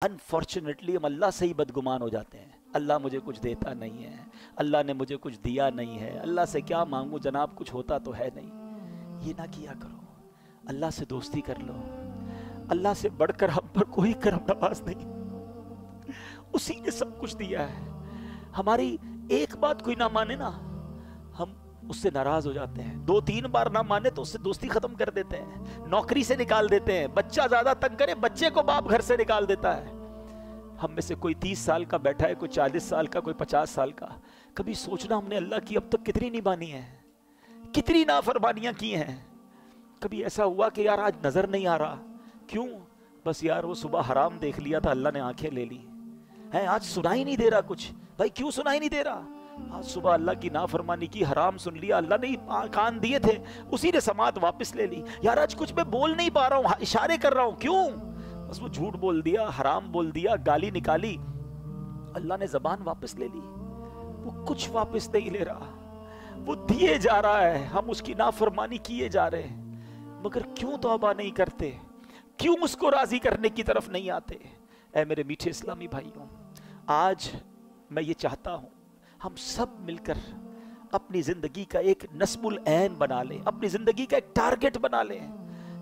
Unfortunately ہم اللہ سے ہی بدگمان ہو جاتے ہیں. اللہ مجھے کچھ دیتا نہیں ہے, اللہ نے مجھے کچھ دیا نہیں ہے, اللہ سے کیا مانگوں جناب, کچھ ہوتا تو ہے نہیں. یہ نہ کیا کرو, اللہ سے دوستی کر لو. اللہ سے بڑھ کر ہم پر کوئی کرم نواز نہیں, اسی نے سب کچھ دیا ہے. ہماری ایک بات کوئی نہ مانے نا, ہم اس سے ناراض ہو جاتے ہیں. 2-3 بار نہ مانے تو اس سے دوستی ختم کر دیتے ہیں, نوکری سے نکال دیتے ہیں. بچہ زیادہ تنگ کرے, بچے کو باپ گھر سے نکال دیتا ہے. ہم میں سے کوئی 30 سال کا بیٹھا ہے, کوئی 40 سال کا, کوئی 50 سال کا. کبھی سوچنا ہم نے اللہ کی اب تک کتنی نہیں مانی ہے, کتنی نافرمانیاں کی ہیں. کبھی ایسا ہوا کہ یار آج نظر نہیں آ رہا, کیوں؟ بس یار وہ صبح حرام دیکھ لیا تھا, اللہ نے آنکھیں لے لی ہیں. آج سنائی نہیں دے رہا کچھ. بھائی کیوں سنائی نہیں دے رہا؟ آج صبح اللہ کی نافرمانی کی, حرام سن لیا, اللہ نے کان دیے تھے, اسی نے سماعت واپس لے لی. یار آج کچھ میں بول نہیں پا رہا ہوں, اشارے کر رہا ہوں, کیوں؟ بس وہ جھوٹ بول دیا, حرام بول دیا, گالی نکالی, اللہ نے زبان واپس لے لی. وہ کچھ واپس نہیں لے رہا, وہ دیے جا رہا ہے, ہم اس کی نافرمانی کیے جا رہے ہیں. مگر کیوں توبہ نہیں کرتے, کیوں اس کو راضی کرنے کی طرف نہیں آتے؟ اے میرے میٹھے اسلامی بھائیوں, آج میں یہ چاہتا ہوں ہم سب مل کر اپنی زندگی کا ایک نصب العین بنا لیں, اپنی زندگی کا ایک ٹارگٹ بنا لیں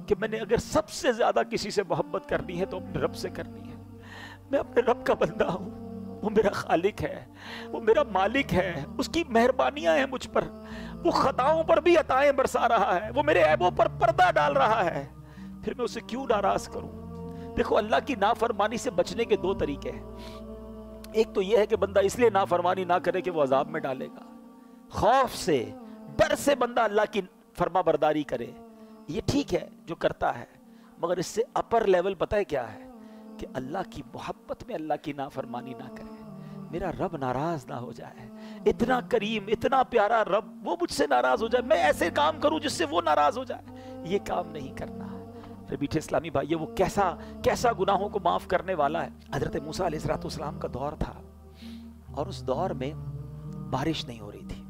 کہ میں نے اگر سب سے زیادہ کسی سے محبت کرنی ہے تو اپنے رب سے کرنی ہے. میں اپنے رب کا بندہ ہوں, وہ میرا خالق ہے, وہ میرا مالک ہے, اس کی مہربانیاں ہیں مجھ پر, وہ خطاؤں پر بھی عطائیں برسا رہا ہے, وہ میرے عیبوں پر پردہ ڈال رہا ہے. پھر میں اسے کیوں ناراض کروں؟ دیکھو اللہ کی نافرمانی سے بچنے کے 2 طریقے ہیں. ایک تو یہ ہے کہ بندہ اس لیے نافرمانی نہ کرے کہ وہ عذاب میں ڈالے گا, خوف سے, ڈر سے بندہ اللہ کی فرما برداری کرے. یہ ٹھیک ہے جو کرتا ہے, مگر اس سے اپر لیول پتہ ہے کیا ہے؟ کہ اللہ کی محبت میں اللہ کی نافرمانی نہ کرے, میرا رب ناراض نہ ہو جائے. اتنا کریم, اتنا پیارا رب, وہ مجھ سے ناراض ہو جائے, میں ایسے کام کروں جس سے وہ ناراض ہو جائے. یہ کام نہیں کرنا. پھر بیٹھے اسلامی بھائی, وہ کیسا گناہوں کو معاف کرنے والا ہے. حضرت موسیٰ علیہ السلام کا دور تھا, اور اس دور میں بارش نہیں ہو رہی تھی.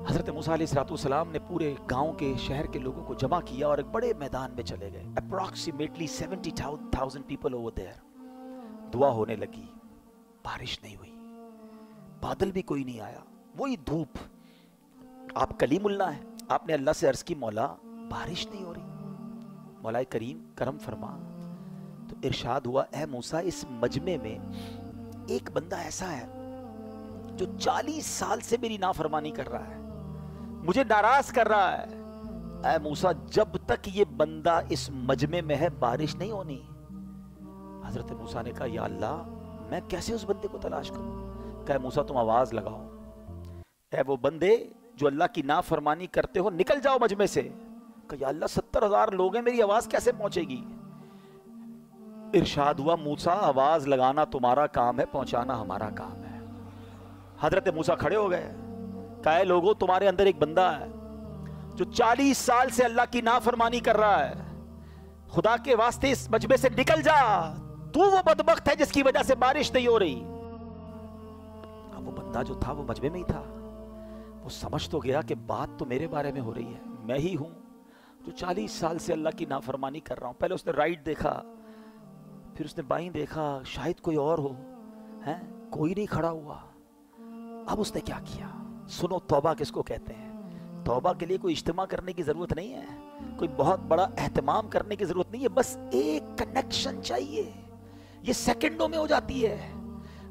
حضرت موسیٰ علیہ السلام نے پورے گاؤں کے, شہر کے لوگوں کو جمع کیا اور ایک بڑے میدان میں چلے گئے. Approximately 70,000 people over there. دعا ہونے لگی, بارش نہیں ہوئی, بادل بھی کوئی نہیں آیا, وہی دھوپ. آپ کلیم اللہ ہیں, آپ نے اللہ سے عرض کی, مولا بارش نہیں ہو رہی, مولا کریم کرم فرما. تو ارشاد ہوا, اے موسیٰ اس مجمع میں ایک بندہ ایسا ہے جو 40 سال سے میری نافرمانی کر رہا ہے, مجھے ناراض کر رہا ہے. اے موسیٰ جب تک یہ بندہ اس مجمع میں ہے بارش نہیں ہونی. حضرت موسیٰ نے کہا, یا اللہ میں کیسے اس بندے کو تلاش کروں؟ کہ موسیٰ تم آواز لگاؤ, اے وہ بندے جو اللہ کی نافرمانی کرتے ہو نکل جاؤ مجمع سے. کہ یا اللہ 70,000 لوگ ہیں, میری آواز کیسے پہنچے گی؟ ارشاد ہوا, موسیٰ آواز لگانا تمہارا کام ہے, پہنچانا ہمارا کام ہے. حضرت موسیٰ کھڑے ہو گئے, کہا اے لوگو تمہارے اندر ایک بندہ ہے جو 40 سال سے اللہ کی نافرمانی کر رہا ہے, خدا کے واسطے اس مجمع سے نکل جا, تو وہ بدبخت ہے جس کی وجہ سے بارش نہیں ہو رہی. اب وہ بندہ جو تھا وہ مجمع میں ہی تھا, وہ سمجھ تو گیا کہ بات تو میرے بارے میں ہو رہی ہے, میں ہی ہوں جو 40 سال سے اللہ کی نافرمانی کر رہا ہوں. پہلے اس نے رائٹ دیکھا, پھر اس نے بائیں دیکھا, شاید کوئی اور ہو, کوئی نہیں کھڑا ہوا. اب اس نے کیا کیا؟ سنو توبہ کس کو کہتے ہیں. توبہ کے لیے کوئی اجتماع کرنے کی ضرورت نہیں ہے, کوئی بہت بڑا اہتمام کرنے کی ضرورت نہیں ہے, بس ایک کنیکشن چاہیے. یہ سیکنڈوں میں ہو جاتی ہے,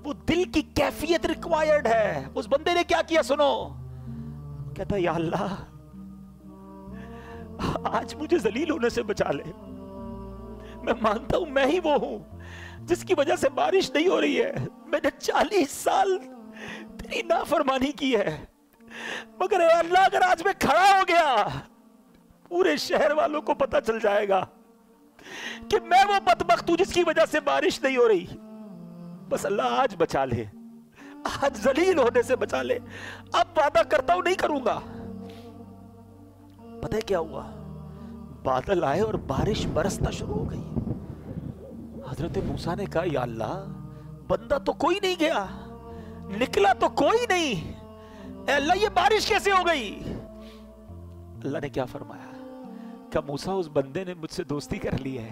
وہ دل کی کیفیت ریکوائرڈ ہے. اس بندے نے کیا کیا سنو, کہتا یا اللہ آج مجھے ذلیل ہونے سے بچا لے, میں مانتا ہوں میں ہی وہ ہوں جس کی وجہ سے بارش نہیں ہو رہی ہے. میں نے 40 سال تیری نافرمانی کی ہے, مگر اے اللہ اگر آج میں کھڑا ہو گیا پورے شہر والوں کو پتہ چل جائے گا کہ میں وہ بدبخت ہوں جس کی وجہ سے بارش نہیں ہو رہی. بس اللہ آج بچا لے, آج ذلیل ہونے سے بچا لے. اب وعدہ کرتا ہوں نہیں کروں گا. پتہ ہے کیا ہوا؟ بادل آئے اور بارش برسنا شروع ہو گئی. حضرت موسیٰ نے کہا یا اللہ بندہ تو کوئی نہیں گیا, نکلا تو کوئی نہیں, اے اللہ یہ بارش کیسے ہو گئی؟ اللہ نے کیا فرمایا کہ موسیٰ اس بندے نے مجھ سے دوستی کر لی ہے,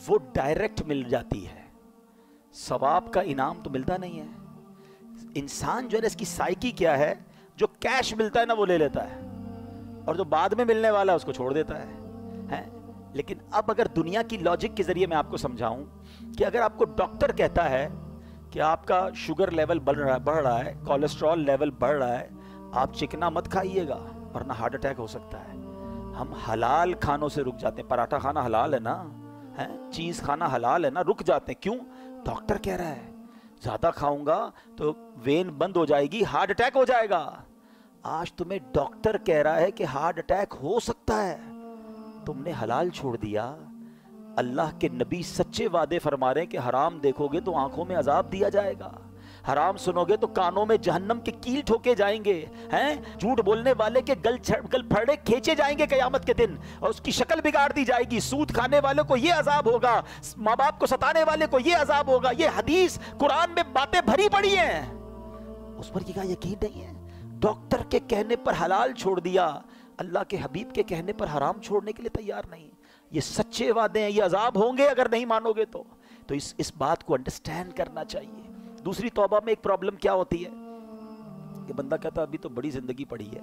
وہ ڈائریکٹ مل جاتی ہے، ثواب کا انعام تو ملتا نہیں ہے۔ انسان جو ہے نا، اس کی سائیکی کیا ہے، جو کیش ملتا ہے نا وہ لے لیتا ہے، اور جو بعد میں ملنے والا ہے اس کو چھوڑ دیتا ہے۔ لیکن اب اگر دنیا کی لاجک کے ذریعے میں آپ کو سمجھاؤں کہ اگر آپ کو ڈاکٹر کہتا ہے کہ آپ کا شوگر لیول بڑھ رہا ہے، کولیسٹرول لیول بڑھ رہا ہے، آپ چکنا مت کھائیے گا ورنہ ہارٹ اٹیک ہو سکتا ہے، ہم حلال کھانوں سے رک جاتے ہیں۔ پراٹھا کھانا حلال ہے نا، چیز کھانا حلال ہے نا، رک جاتے ہیں۔ کیوں؟ ڈاکٹر کہہ رہا ہے زیادہ کھاؤں گا تو وین بند ہو جائے گی، ہارٹ اٹیک ہو جائے گا۔ آج تمہیں ڈاکٹر کہہ رہا ہے کہ ہارٹ اٹیک ہو سکتا ہے، تم نے حلال چھوڑ دیا۔ اللہ کے نبی سچے وعدے فرما رہے ہیں کہ حرام دیکھو گے تو آنکھوں میں عذاب دیا جائے گا، حرام سنو گے تو کانوں میں جہنم کے کیل ٹھوکے جائیں گے، جھوٹ بولنے والے کے گل پھڑے کھینچے جائیں گے قیامت کے دن، اور اس کی شکل بگاڑ دی جائے گی۔ سود کھانے والے کو یہ عذاب ہوگا، ماں باپ کو ستانے والے کو یہ عذاب ہوگا۔ یہ حدیث قرآن میں باتیں بھری پڑی ہیں، اس پر یہ یقین نہیں ہے۔ ڈاکٹر کے کہنے پر حلال چھوڑ دیا، اللہ کے حبیب کے کہنے پر حرام چھوڑنے کے لیے تیار نہیں۔ یہ سچے وعدے ہیں، یہ عذاب ہوں گے اگر نہیں مانو گے تو اس بات کو انڈرسٹینڈ کرنا چاہیے۔ دوسری توبہ میں ایک پرابلم کیا ہوتی ہے کہ بندہ کہتا ابھی تو بڑی زندگی پڑی ہے،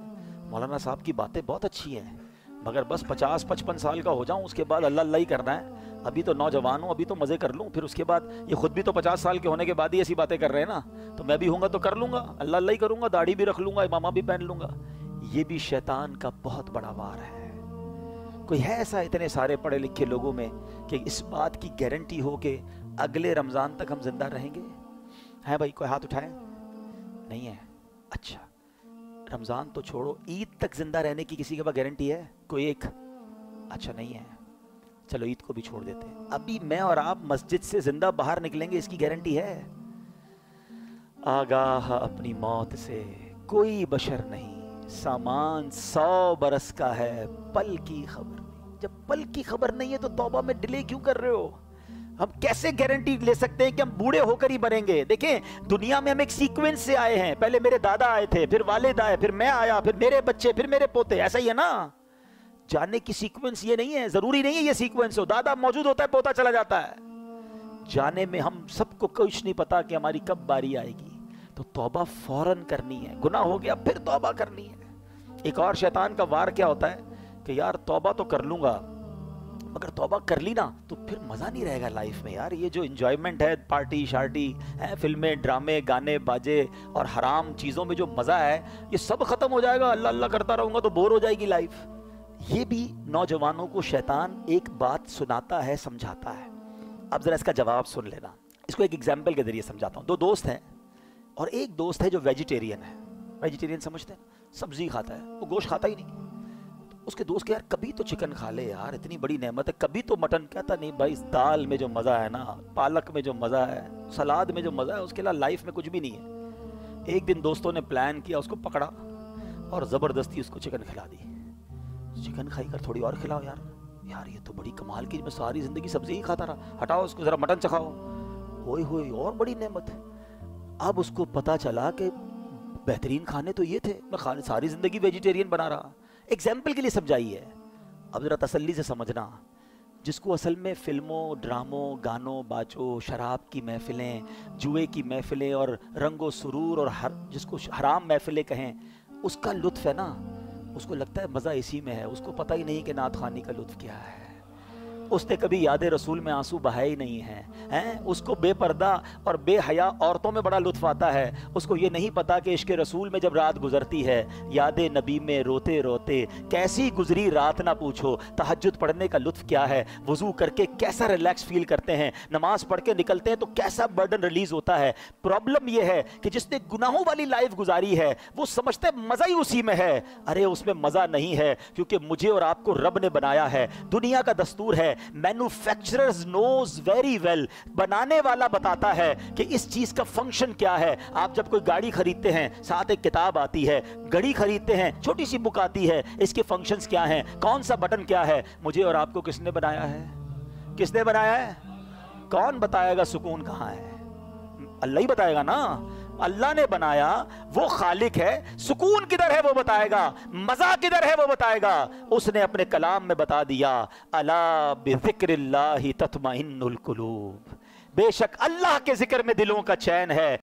مولانا صاحب کی باتیں بہت اچھی ہیں، مگر بس 50-55 سال کا ہو جاؤں اس کے بعد اللہ اللہ ہی کرنا ہے، ابھی تو نوجوان ہوں، ابھی تو مزے کر لوں، پھر اس کے بعد یہ خود بھی تو 50 سال کے ہونے کے بعد ہی ایسی باتیں کر رہے ہیں نا، تو میں بھی ہوں گا تو کر لوں گا، اللہ اللہ ہی کروں گا، داڑھی بھی رکھ لوں گا، امامہ بھی پہن لوں گا۔ یہ بھی شیطان کا بہت بڑا وار ہے۔ کوئی ہے ایسا اتنے سارے پڑھے لکھے لوگوں میں کہ اس بات کی گارنٹی ہو کہ اگلے رمضان تک ہم زندہ رہیں گے؟ ہے بھائی؟ کوئی ہاتھ اٹھائے؟ نہیں ہے؟ اچھا، رمضان تو چھوڑو، عید تک زندہ رہنے کی کسی کے پاس گارنٹی ہے؟ کوئی ایک؟ اچھا نہیں ہے، چلو عید کو بھی چھوڑ دیتے ہیں۔ ابھی میں اور آپ مسجد سے زندہ باہر نکلیں گے، اس کی گارنٹی ہے؟ آگاہ اپنی موت سے کوئی بشر نہیں، سامان 100 برس کا ہے، پل کی خبر نہیں۔ جب پل کی خبر نہیں ہے تو توبہ میں ڈیلے کیوں کر رہے ہو؟ ہم کیسے گارنٹی لے سکتے ہیں کہ ہم بوڑھے ہو کر ہی مریں گے؟ دیکھیں، دنیا میں ہم ایک سیکوینس سے آئے ہیں، پہلے میرے دادا آئے تھے، پھر والد آئے، پھر میں آیا، پھر میرے بچے، پھر میرے پوتے، ایسا ہی ہے نا؟ جانے کی سیکوینس یہ نہیں ہے، ضروری نہیں ہے یہ سیکوینس ہو، دادا موجود ہوتا ہے، پوتا چلا جاتا ہے۔ جانے میں ہم سب کو کچھ نہیں پتا کہ ہماری کب باری آئے گی، تو توبہ فوراً کرنی ہے۔ گناہ ہو گیا پھر توبہ کرنی ہے۔ ایک اور شیطان کا وار کیا ہوتا ہے کہ یار توبہ تو کر لوں گا، مگر توبہ کر لی نا تو پھر مزہ نہیں رہے گا لائف میں، یار یہ جو انجوائمنٹ ہے، پارٹی شارٹی ہے، فلمیں، ڈرامے، گانے باجے اور حرام چیزوں میں جو مزہ ہے، یہ سب ختم ہو جائے گا، اللہ اللہ کرتا رہوں گا تو بور ہو جائے گی لائف۔ یہ بھی نوجوانوں کو شیطان ایک بات سناتا ہے، سمجھاتا ہے۔ اب ذرا اس کا جواب سن لینا، اس کو ایک ایگزامپل کے ذریعے سمجھاتا ہوں۔ دو دوست ہیں، اور ایک دوست ہے جو ویجیٹیرین ہے۔ ویجیٹیرین سمجھتے ہیں؟ سبزی کھاتا ہے، وہ گوشت کھاتا ہی نہیں۔ اس کے دوست کہ یار کبھی تو چکن کھا لے یار، اتنی بڑی نعمت ہے، کبھی تو مٹن۔ کہتا نہیں بھائی، دال میں جو مزہ ہے نا، پالک میں جو مزہ ہے، سلاد میں جو مزہ ہے، اس کے علاوہ لائف میں کچھ بھی نہیں ہے۔ ایک دن دوستوں نے پلان کیا، اس کو پکڑا اور زبردستی اس کو چکن کھلا دی۔ چکن کھائی کر تھوڑی اور کھلاؤ یار، یار یہ تو بڑی کمال کی، میں ساری زندگی سبزی ہی کھاتا رہا، ہٹاؤ اس کو، ذرا مٹن چکھاؤ۔ ہوئے ہوئے اور بڑی نعمت۔ اب اس کو پتا چلا کہ بہترین کھانے تو یہ تھے، میں ساری زندگی ویجیٹیرین بنا رہا۔ ایگزامپل کے لیے سمجھائی ہے، اب ذرا تسلی سے سمجھنا۔ جس کو اصل میں فلموں، ڈراموں، گانوں باجوں، شراب کی محفلیں، جوئے کی محفلیں اور رنگ و سرور اور جس کو حرام محفلیں کہیں، اس کا لطف ہے نا، اس کو لگتا ہے مزہ اسی میں ہے، اس کو پتہ ہی نہیں کہ نعت خوانی کا لطف کیا ہے۔ اس نے کبھی یاد رسول میں آنسو بہائے ہی نہیں ہیں۔ اس کو بے پردہ اور بے حیا عورتوں میں بڑا لطف آتا ہے، اس کو یہ نہیں پتا کہ عشق رسول میں جب رات گزرتی ہے، یاد نبی میں روتے روتے کیسی گزری رات نہ پوچھو، تہجد پڑھنے کا لطف کیا ہے، وضو کر کے کیسا ریلیکس فیل کرتے ہیں، نماز پڑھ کے نکلتے ہیں تو کیسا برڈن ریلیز ہوتا ہے۔ پرابلم یہ ہے کہ جس نے گناہوں والی لائف گزاری ہے وہ سمجھتا ہے مزہ ہی اسی میں ہے۔ ارے اس میں مزہ نہیں ہے، کیونکہ مجھے اور آپ کو رب نے بنایا ہے۔ دنیا کا دستور ہے، مینوفیکچررز نوز ویری ویل، بنانے والا بتاتا ہے کہ اس چیز کا فنکشن کیا ہے۔ آپ جب کوئی گاڑی خریدتے ہیں، ساتھ ایک کتاب آتی ہے، گھڑی خریدتے ہیں، چھوٹی سی بک آتی ہے، اس کے فنکشنز کیا ہیں، کون سا بٹن کیا ہے۔ مجھے اور آپ کو کس نے بنایا ہے؟ کس نے بنایا ہے؟ کون بتائے گا سکون کہاں ہے؟ اللہ ہی بتائے گا نا۔ اللہ نے بنایا، وہ خالق ہے، سکون کدھر ہے وہ بتائے گا، مزہ کدھر ہے وہ بتائے گا۔ اس نے اپنے کلام میں بتا دیا، الا بذکر اللہ تطمئن القلوب، بے شک اللہ کے ذکر میں دلوں کا چین ہے۔